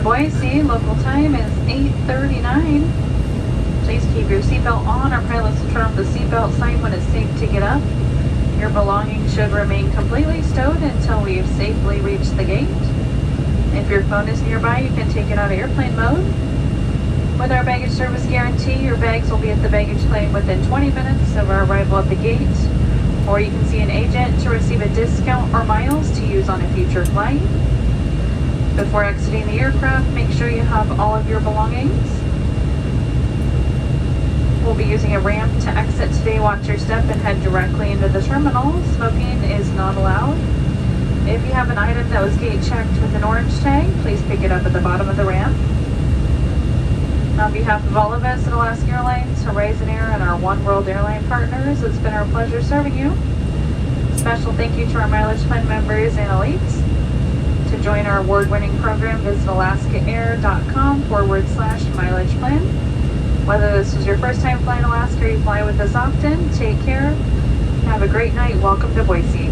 Boise. Local time is 8:39. Please keep your seatbelt on. Our pilots will turn off the seatbelt sign when it's safe to get up. Your belongings should remain completely stowed until we've safely reached the gate. If your phone is nearby, you can take it out of airplane mode. With our baggage service guarantee, your bags will be at the baggage claim within 20 minutes of our arrival at the gate, or you can see an agent to receive a discount or miles to use on a future flight. Before exiting the aircraft, make sure you have all of your belongings. We'll be using a ramp to exit today. Watch your step and head directly into the terminal. Smoking is not allowed. If you have an item that was gate checked with an orange tag, please pick it up at the bottom of the ramp. On behalf of all of us at Alaska Airlines, Horizon Air, and our One World airline partners, it's been our pleasure serving you. Special thank you to our Mileage Plan members and elites. To join our award-winning program, visit alaskaair.com/mileage plan. Whether this was your first time flying Alaska or you fly with us often, take care. Have a great night. Welcome to Boise.